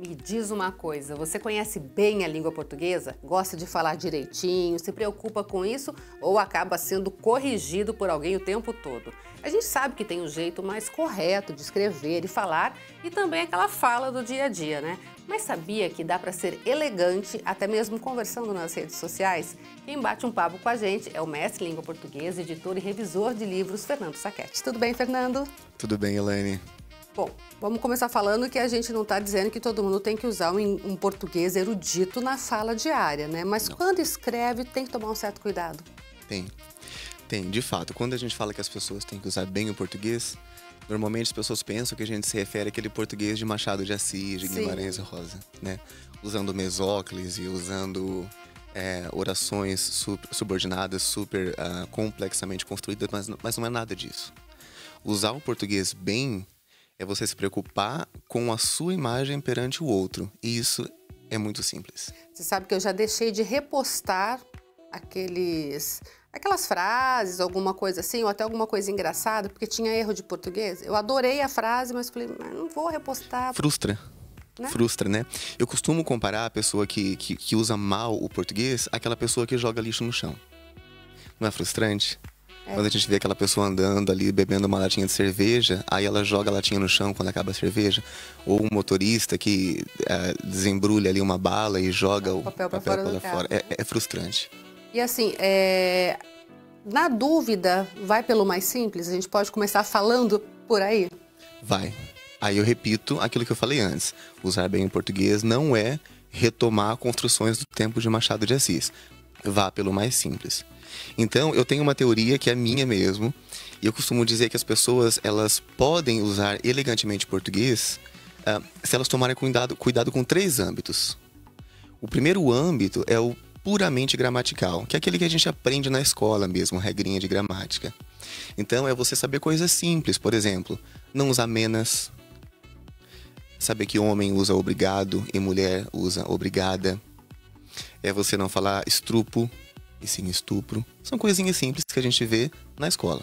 Me diz uma coisa, você conhece bem a língua portuguesa? Gosta de falar direitinho, se preocupa com isso ou acaba sendo corrigido por alguém o tempo todo? A gente sabe que tem um jeito mais correto de escrever e falar e também aquela fala do dia a dia, né? Mas sabia que dá para ser elegante até mesmo conversando nas redes sociais? Quem bate um papo com a gente é o mestre em língua portuguesa, editor e revisor de livros, Fernando Sacchetti. Tudo bem, Fernando? Tudo bem, Elaine. Bom, vamos começar falando que a gente não está dizendo que todo mundo tem que usar um português erudito na fala diária, né? Mas Não. quando escreve, tem que tomar um certo cuidado. Tem, de fato. Quando a gente fala que as pessoas têm que usar bem o português, normalmente as pessoas pensam que a gente se refere àquele português de Machado de Assis, de Guimarães Rosa, né? Usando mesóclise e usando orações subordinadas, super complexamente construídas, mas não é nada disso. Usar o português bem é você se preocupar com a sua imagem perante o outro. E isso é muito simples. Você sabe que eu já deixei de repostar aquelas frases, alguma coisa assim, ou até alguma coisa engraçada, porque tinha erro de português. Eu adorei a frase, mas falei, mas não vou repostar. Frustra. Né? Frustra, né? Eu costumo comparar a pessoa que usa mal o português àquela pessoa que joga lixo no chão. Não é frustrante? Quando a gente vê aquela pessoa andando ali, bebendo uma latinha de cerveja, aí ela joga a latinha no chão quando acaba a cerveja. Ou um motorista que desembrulha ali uma bala e joga o papel para fora. É frustrante. E assim, na dúvida, vai pelo mais simples? A gente pode começar falando por aí? Vai. Aí eu repito aquilo que eu falei antes. Usar bem o português não é retomar construções do tempo de Machado de Assis. Vá pelo mais simples. Então, eu tenho uma teoria que é minha mesmo, e eu costumo dizer que as pessoas, elas podem usar elegantemente português se elas tomarem cuidado com 3 âmbitos. O primeiro âmbito é o puramente gramatical, que é aquele que a gente aprende na escola mesmo, regrinha de gramática. Então, é você saber coisas simples, por exemplo, não usar menas, saber que homem usa obrigado e mulher usa obrigada, é você não falar estrupo, e sim estupro. São coisinhas simples que a gente vê na escola.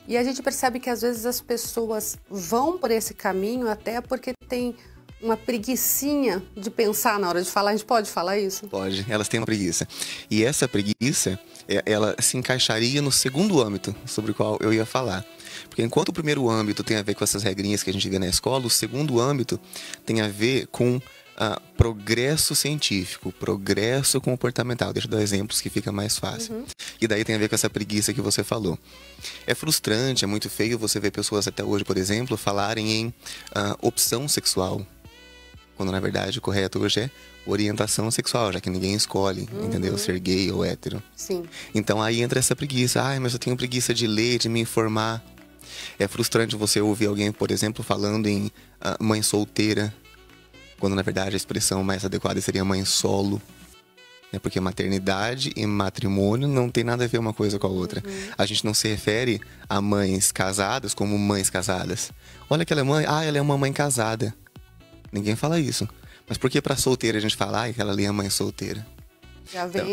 E a gente percebe que às vezes as pessoas vão por esse caminho até porque tem uma preguicinha de pensar na hora de falar. A gente pode falar isso? Pode, elas têm uma preguiça. E essa preguiça, ela se encaixaria no segundo âmbito sobre o qual eu ia falar. Porque enquanto o primeiro âmbito tem a ver com essas regrinhas que a gente vê na escola, o segundo âmbito tem a ver com progresso científico, progresso comportamental. Deixa eu dar exemplos que fica mais fácil. E daí tem a ver com essa preguiça que você falou. É frustrante, é muito feio você ver pessoas até hoje, por exemplo, falarem em opção sexual, quando na verdade o correto hoje é orientação sexual, já que ninguém escolhe, entendeu? Ser gay ou hétero. Sim. Então aí entra essa preguiça. Ai, mas eu tenho preguiça de ler, de me informar. É frustrante você ouvir alguém, por exemplo, falando em mãe solteira, quando na verdade a expressão mais adequada seria mãe solo, né? Porque maternidade e matrimônio não tem nada a ver uma coisa com a outra. A gente não se refere a mães casadas como mães casadas. Olha aquela mãe, ela é uma mãe casada. Ninguém fala isso. Mas por que para solteira a gente fala, que ela ali é mãe solteira? Já vem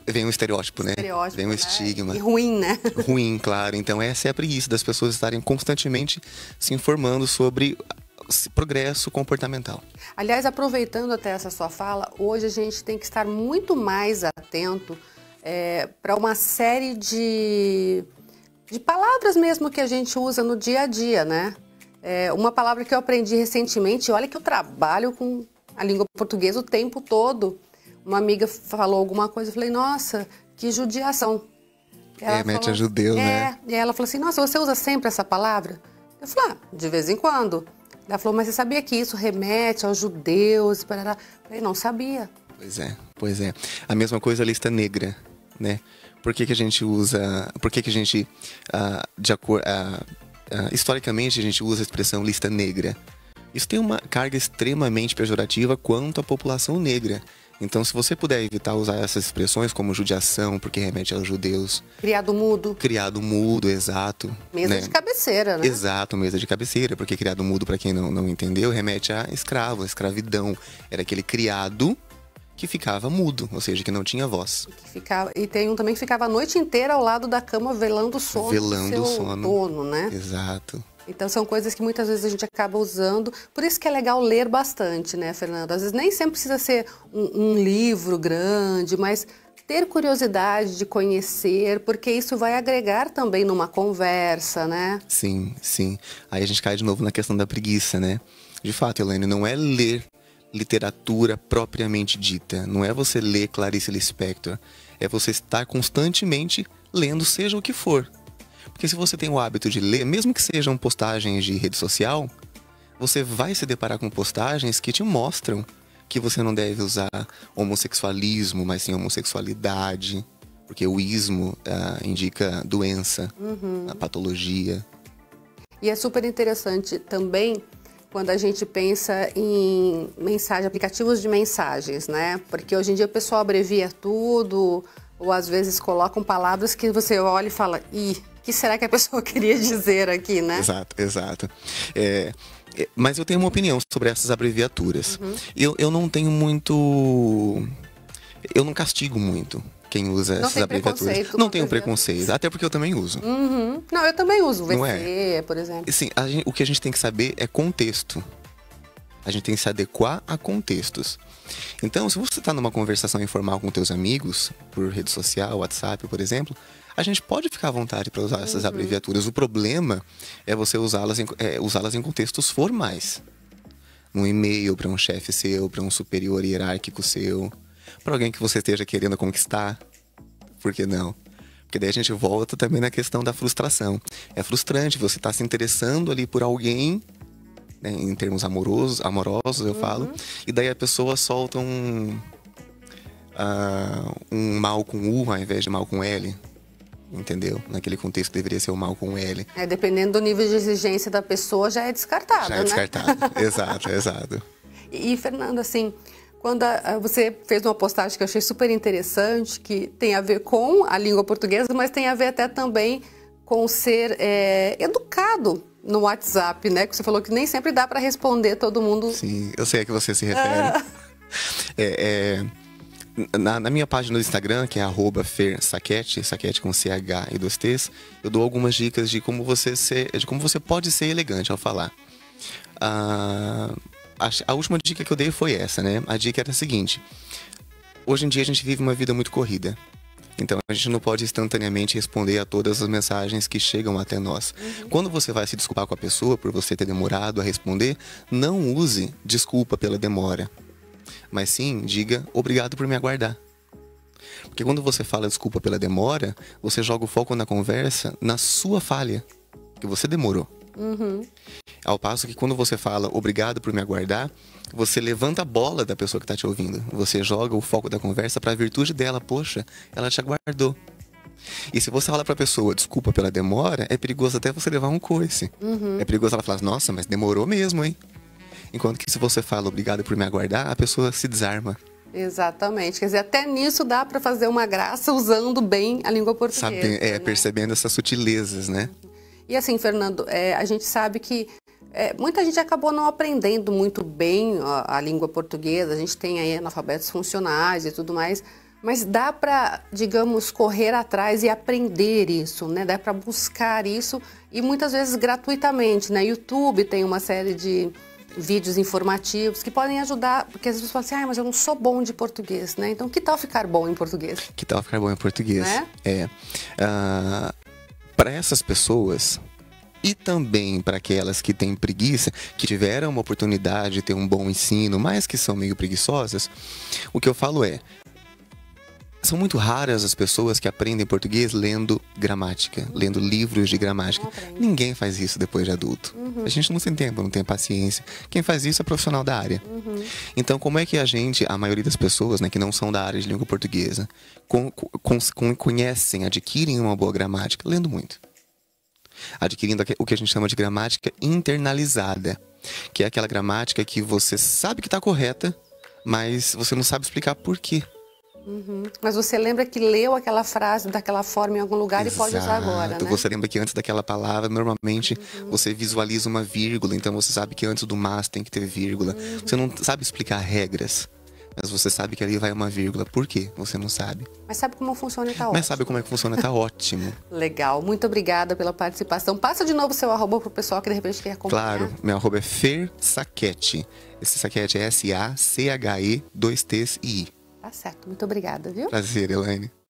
Vem um estereótipo, né? Vem um né? estigma. E ruim, né? Ruim, claro. Então essa é a preguiça das pessoas estarem constantemente se informando sobre progresso comportamental. Aliás, aproveitando até essa sua fala, hoje a gente tem que estar muito mais atento para uma série de palavras mesmo que a gente usa no dia a dia, né? Uma palavra que eu aprendi recentemente, olha que eu trabalho com a língua portuguesa o tempo todo. Uma amiga falou alguma coisa, eu falei, nossa, que judiação. Remete a judeus, né? E ela falou assim, nossa, você usa sempre essa palavra? Eu falei, de vez em quando. Ela falou, mas você sabia que isso remete aos judeus? Eu falei, não sabia. Pois é. A mesma coisa a lista negra, né? Por que a gente usa... Por que a gente, historicamente, a gente usa a expressão lista negra? Isso tem uma carga extremamente pejorativa quanto à população negra. Então, se você puder evitar usar essas expressões como judiação, porque remete aos judeus. Criado mudo. Criado mudo, exato. Mesa de cabeceira, né? Exato, mesa de cabeceira, porque criado mudo, para quem não entendeu, remete a escravo, a escravidão. Era aquele criado que ficava mudo, ou seja, que não tinha voz. E tem um também que ficava a noite inteira ao lado da cama velando o sono do seu dono, né? Exato. Então são coisas que muitas vezes a gente acaba usando, por isso que é legal ler bastante, né, Fernando? Às vezes nem sempre precisa ser um livro grande, mas ter curiosidade de conhecer, porque isso vai agregar também numa conversa, né? Sim, sim. Aí a gente cai de novo na questão da preguiça, né? De fato, Elaine, não é ler literatura propriamente dita, não é você ler Clarice Lispector, é você estar constantemente lendo, seja o que for. Porque se você tem o hábito de ler, mesmo que sejam postagens de rede social, você vai se deparar com postagens que te mostram que você não deve usar homossexualismo, mas sim homossexualidade, porque o ismo indica doença, a patologia. E é super interessante também quando a gente pensa em aplicativos de mensagens, né? Porque hoje em dia o pessoal abrevia tudo, ou às vezes colocam palavras que você olha e fala, o que será que a pessoa queria dizer aqui, né? Exato, exato. Mas eu tenho uma opinião sobre essas abreviaturas. Eu não tenho muito... Eu não castigo muito quem usa essas abreviaturas. Não tenho preconceito, até porque eu também uso. Não, eu também uso, VC, não é? Por exemplo. Sim, o que a gente tem que saber é contexto. A gente tem que se adequar a contextos. Então, se você está numa conversação informal com teus amigos, por rede social, WhatsApp, por exemplo, a gente pode ficar à vontade para usar essas abreviaturas. O problema é você usá-las em contextos formais. Num e-mail para um chefe seu, para um superior hierárquico seu, para alguém que você esteja querendo conquistar. Por que não? Porque daí a gente volta também na questão da frustração. É frustrante você estar se interessando ali por alguém, né, em termos amorosos eu falo, e daí a pessoa solta um mal com U ao invés de mal com L. Entendeu? Naquele contexto deveria ser o mal com L. Dependendo do nível de exigência da pessoa, já é descartado, Já é descartado, né? Exato, exato. E, Fernando, assim, quando você fez uma postagem que eu achei super interessante, que tem a ver com a língua portuguesa, mas tem a ver até também com ser educado no WhatsApp, né? Que você falou que nem sempre dá para responder todo mundo. Sim, eu sei a que você se refere. Na minha página do Instagram, que é @fersaquete, saquete com CH e 2 T's, eu dou algumas dicas de como você pode ser elegante ao falar. A última dica que eu dei foi essa, né? A dica era a seguinte: hoje em dia a gente vive uma vida muito corrida. Então a gente não pode instantaneamente responder a todas as mensagens que chegam até nós. Quando você vai se desculpar com a pessoa por você ter demorado a responder, não use desculpa pela demora. Mas sim, diga obrigado por me aguardar. Porque quando você fala desculpa pela demora, você joga o foco na conversa na sua falha, que você demorou. Ao passo que quando você fala obrigado por me aguardar, você levanta a bola da pessoa que está te ouvindo. Você joga o foco da conversa para a virtude dela. Poxa, ela te aguardou. E se você fala para a pessoa desculpa pela demora, é perigoso até você levar um coice. É perigoso ela falar, nossa, mas demorou mesmo, hein? Enquanto que se você fala obrigado por me aguardar, a pessoa se desarma. Exatamente. Quer dizer, até nisso dá para fazer uma graça usando bem a língua portuguesa. Né? Percebendo essas sutilezas, né? E assim, Fernando, a gente sabe que muita gente acabou não aprendendo muito bem a língua portuguesa. A gente tem aí analfabetos funcionais e tudo mais. Mas dá para, digamos, correr atrás e aprender isso, né? Dá para buscar isso e muitas vezes gratuitamente, né? YouTube tem uma série de vídeos informativos que podem ajudar, porque às vezes você fala assim, mas eu não sou bom de português, né? Então, que tal ficar bom em português? Que tal ficar bom em português? Né? Para essas pessoas e também para aquelas que têm preguiça, que tiveram uma oportunidade de ter um bom ensino, mas que são meio preguiçosas, o que eu falo são muito raras as pessoas que aprendem português lendo gramática, lendo livros de gramática. Ninguém faz isso depois de adulto. A gente não tem tempo, não tem paciência. Quem faz isso é profissional da área. Então, como é que a maioria das pessoas, né, que não são da área de língua portuguesa, conhecem, adquirem uma boa gramática? Lendo muito. Adquirindo o que a gente chama de gramática internalizada, que é aquela gramática que você sabe que está correta, mas você não sabe explicar por quê. Mas você lembra que leu aquela frase daquela forma em algum lugar. Exato. E pode usar agora, né? Você lembra que antes daquela palavra, normalmente, você visualiza uma vírgula. Então você sabe que antes do mas tem que ter vírgula. Você não sabe explicar regras. Mas você sabe que ali vai uma vírgula. Por quê? Você não sabe. Mas sabe como funciona e tá ótimo. Mas sabe como é que funciona, tá ótimo. Legal, muito obrigada pela participação. Passa de novo o seu arroba pro pessoal que de repente quer acompanhar. Claro, meu arroba é Fer Sacchetti. Esse Sacchetti é S-A-C-H-E, 2 T's e I. Tá certo, muito obrigada, viu? Prazer, Elaine.